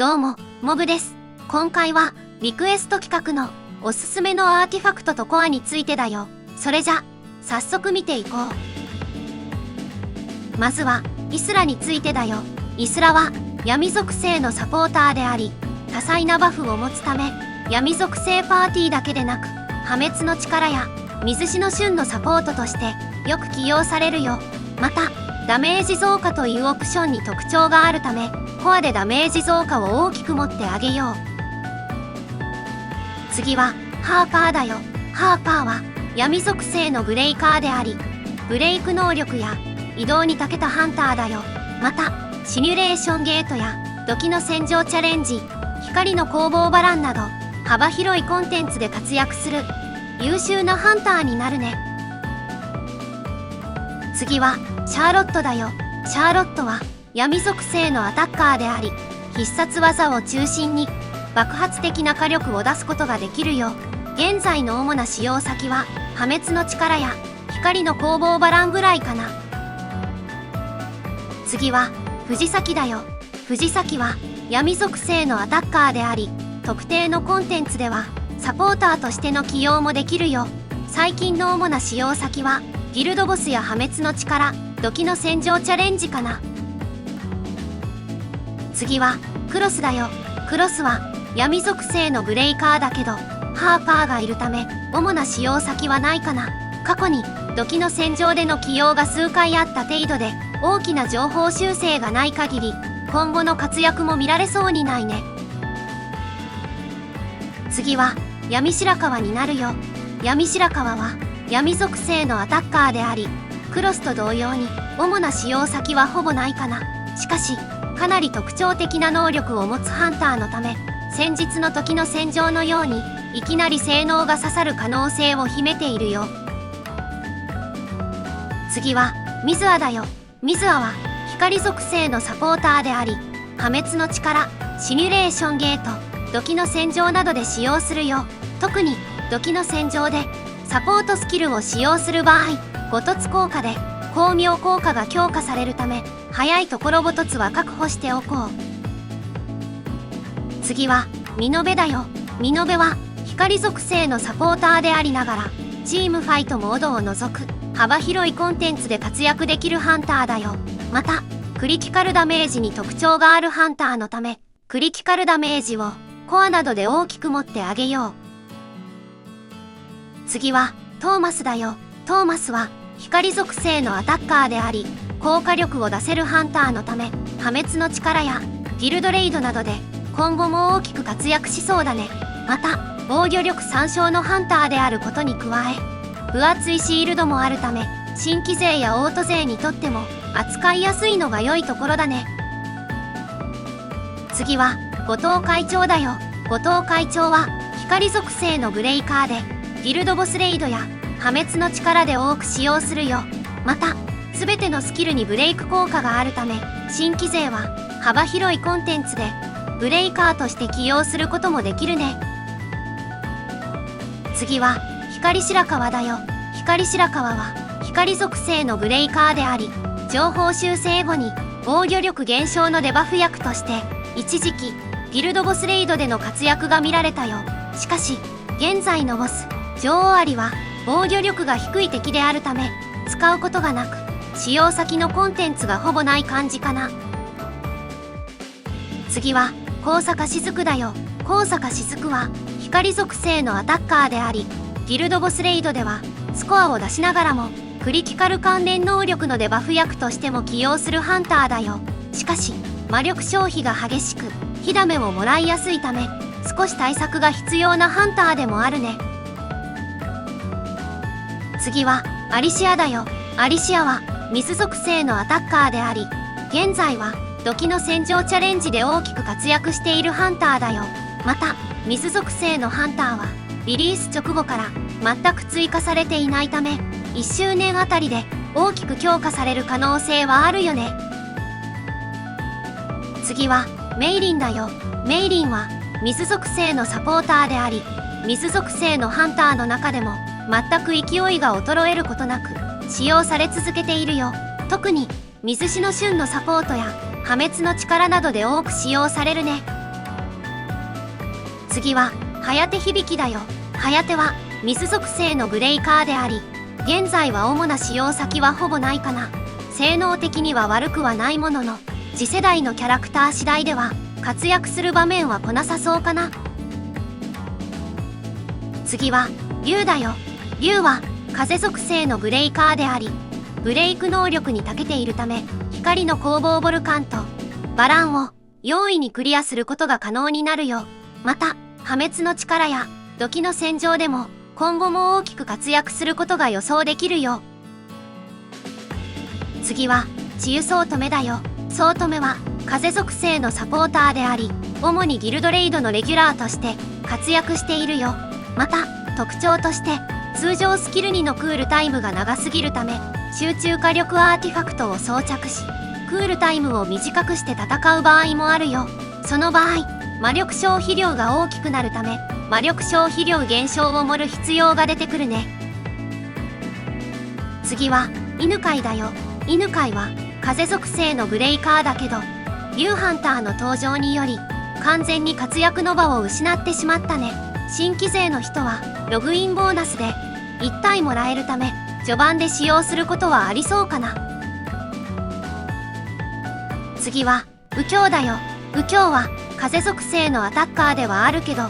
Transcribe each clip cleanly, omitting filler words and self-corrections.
どうも、モブです。今回は、リクエスト企画のおすすめのアーティファクトとコアについてだよ。それじゃ、早速見ていこう。まずは、イスラについてだよ。イスラは、闇属性のサポーターであり、多彩なバフを持つため、闇属性パーティーだけでなく、破滅の力や、水死の瞬のサポートとして、よく起用されるよ。また、ダメージ増加というオプションに特徴があるため、コアでダメージ増加を大きく持ってあげよう。次は、ハーパーだよ。ハーパーは、闇属性のブレイカーであり、ブレイク能力や移動に長けたハンターだよ。また、シミュレーションゲートや、土器の戦場チャレンジ、光の攻防バランなど、幅広いコンテンツで活躍する、優秀なハンターになるね。次は、シャーロットだよ。シャーロットは、闇属性のアタッカーであり、必殺技を中心に、爆発的な火力を出すことができるよ。現在の主な使用先は、破滅の力や、光の攻防バランぐらいかな。次は、藤崎だよ。藤崎は、闇属性のアタッカーであり、特定のコンテンツでは、サポーターとしての起用もできるよ。最近の主な使用先は、ギルドボスや破滅の力、土器の戦場チャレンジかな。次は、クロスだよ。クロスは、闇属性のブレイカーだけど、ハーパーがいるため、主な使用先はないかな。過去に、土器の戦場での起用が数回あった程度で、大きな情報修正がない限り、今後の活躍も見られそうにないね。次は、闇白川になるよ。闇白川は、闇属性のアタッカーであり、クロスと同様に、主な使用先はほぼないかな。しかし、かなり特徴的な能力を持つハンターのため、先日の時の戦場のように、いきなり性能が刺さる可能性を秘めているよ。次は、ミズアだよ。ミズアは、光属性のサポーターであり、破滅の力、シミュレーションゲート、土器の戦場などで使用するよ。特に、土器の戦場で、サポートスキルを使用する場合、ボトツ効果で、巧妙効果が強化されるため、早いところボトツは確保しておこう。次は、ミノベだよ。ミノベは、光属性のサポーターでありながら、チームファイトモードを除く、幅広いコンテンツで活躍できるハンターだよ。また、クリティカルダメージに特徴があるハンターのため、クリティカルダメージを、コアなどで大きく持ってあげよう。次は、トーマスだよ。トーマスは、光属性のアタッカーであり、高火力を出せるハンターのため、破滅の力や、ギルドレイドなどで、今後も大きく活躍しそうだね。また、防御力3勝のハンターであることに加え、分厚いシールドもあるため、新規勢やオート勢にとっても、扱いやすいのが良いところだね。次は、後藤会長だよ。後藤会長は、光属性のブレイカーで、ギルドボスレイドや、破滅の力で多く使用するよ。また、すべてのスキルにブレイク効果があるため、新規勢は、幅広いコンテンツで、ブレイカーとして起用することもできるね。次は、光白川だよ。光白川は、光属性のブレイカーであり、情報修正後に、防御力減少のデバフ役として、一時期、ギルドボスレイドでの活躍が見られたよ。しかし、現在のボス、女王アリは、防御力が低い敵であるため、使うことがなく、使用先のコンテンツがほぼない感じかな。次は、高坂雫だよ。高坂雫は、光属性のアタッカーであり、ギルドボスレイドでは、スコアを出しながらも、クリティカル関連能力のデバフ役としても起用するハンターだよ。しかし、魔力消費が激しく、火ダメをもらいやすいため、少し対策が必要なハンターでもあるね。次は、アリシアだよ。アリシアは、水属性のアタッカーであり、現在は、土器の戦場チャレンジで大きく活躍しているハンターだよ。また、水属性のハンターは、リリース直後から全く追加されていないため、1周年あたりで大きく強化される可能性はあるよね。次は、メイリンだよ。メイリンは、水属性のサポーターであり、水属性のハンターの中でも、全く勢いが衰えることなく、使用され続けているよ。特に、水死の瞬のサポートや、破滅の力などで多く使用されるね。次は颯響だよ。颯は水属性のブレイカーであり、現在は主な使用先はほぼないかな。性能的には悪くはないものの、次世代のキャラクター次第では活躍する場面は来なさそうかな。次は竜だよ。竜は風属性のブレイカーであり、ブレイク能力に長けているため、光の攻防ボルカンとバランを容易にクリアすることが可能になるよ。また破滅の力や土器の戦場でも今後も大きく活躍することが予想できるよ。次は治癒総留だよ。総留は風属性のサポーターであり、主にギルドレイドのレギュラーとして活躍しているよ。また特徴として通常スキル2のクールタイムが長すぎるため、集中火力アーティファクトを装着し、クールタイムを短くして戦う場合もあるよ。その場合、魔力消費量が大きくなるため、魔力消費量減少を盛る必要が出てくるね。次は犬飼だよ。犬飼は風属性のブレイカーだけど、竜ハンターの登場により完全に活躍の場を失ってしまったね。新規勢の人はログインボーナスで1体もらえるため、序盤で使用することはありそうかな。次は右京だよ。右京は風属性のアタッカーではあるけど、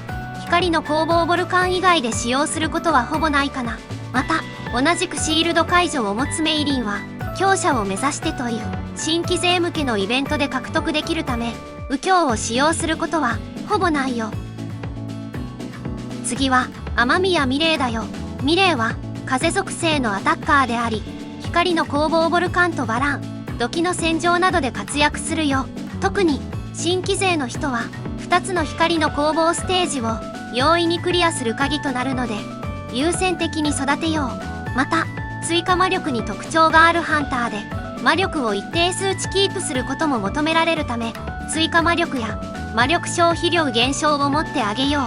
光の攻防ボルカン以外で使用することはほぼないかな。また同じくシールド解除を持つメイリンは強者を目指してという新規勢向けのイベントで獲得できるため、右京を使用することはほぼないよ。次は雨宮ミレイだよ。ミレイは風属性のアタッカーであり、光の攻防ボルカンとバラン、土器の戦場などで活躍するよ。特に新規勢の人は2つの光の攻防ステージを容易にクリアする鍵となるので、優先的に育てよう。また追加魔力に特徴があるハンターで、魔力を一定数値キープすることも求められるため、追加魔力や魔力消費量減少を持ってあげよ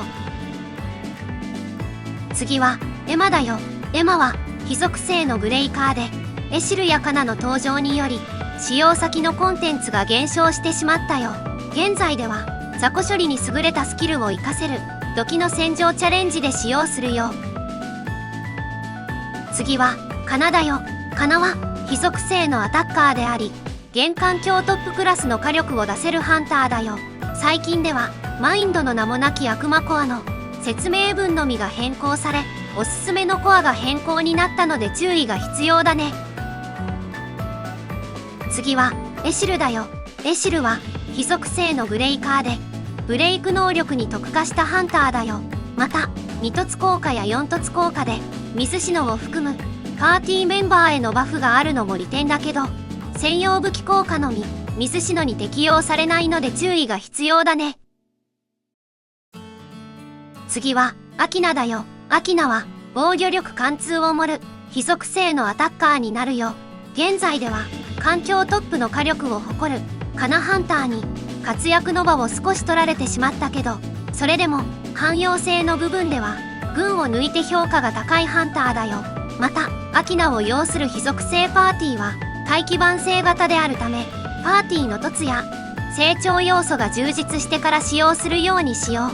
う。次はエマだよ。エマは火属性のブレイカーで、エシルやカナの登場により使用先のコンテンツが減少してしまったよ。現在では雑魚処理に優れたスキルを活かせる土器の戦場チャレンジで使用するよ。次はカナだよ。カナは火属性のアタッカーであり、現環境トップクラスの火力を出せるハンターだよ。最近ではマインドの名もなき悪魔コアの説明文のみが変更され、おすすめのコアが変更になったので注意が必要だね。次はエシルだよ。エシルは火属性のブレイカーで、ブレイク能力に特化したハンターだよ。また2凸効果や4凸効果で水シノを含むパーティーメンバーへのバフがあるのも利点だけど、専用武器効果のみ水シノに適用されないので注意が必要だね。次はアキナだよ。アキナは防御力貫通を盛る火属性のアタッカーになるよ。現在では環境トップの火力を誇るカナハンターに活躍の場を少し取られてしまったけど、それでも汎用性の部分では群を抜いて評価が高いハンターだよ。またアキナを要する火属性パーティーは待機番制型であるため、パーティーの凸や成長要素が充実してから使用するようにしよう。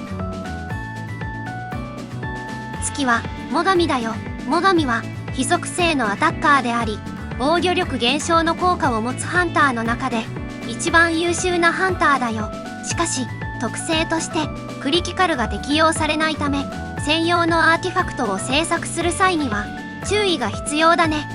次はモガミだよ。モガミは火属性のアタッカーであり、防御力減少の効果を持つハンターの中で一番優秀なハンターだよ。しかし特性としてクリティカルが適用されないため、専用のアーティファクトを制作する際には注意が必要だね。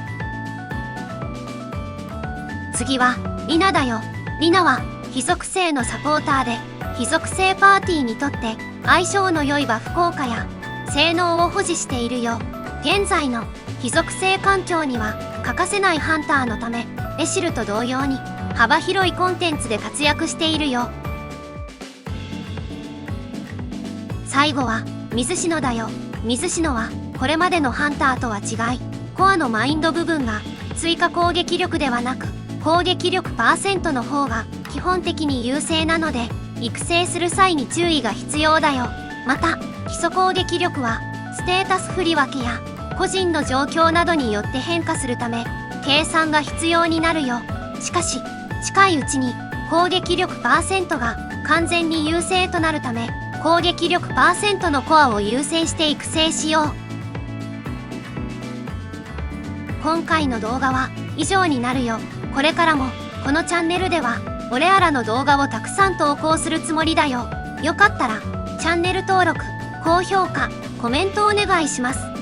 次はリナだよ。リナは火属性のサポーターで、火属性パーティーにとって相性の良いバフ効果や性能を保持しているよ。現在の火属性環境には欠かせないハンターのため、エシルと同様に幅広いコンテンツで活躍しているよ。最後は水シノだよ。水シノはこれまでのハンターとは違い、コアのマインド部分が追加攻撃力ではなく攻撃力パーセントの方が基本的に優勢なので、育成する際に注意が必要だよ。また基礎攻撃力はステータス振り分けや個人の状況などによって変化するため計算が必要になるよ。しかし近いうちに攻撃力パーセントが完全に優勢となるため、攻撃力パーセントのコアを優先して育成しよう。今回の動画は以上になるよ。これからもこのチャンネルでは俺あらの動画をたくさん投稿するつもりだよ。よかったらチャンネル登録、高評価、コメントお願いします。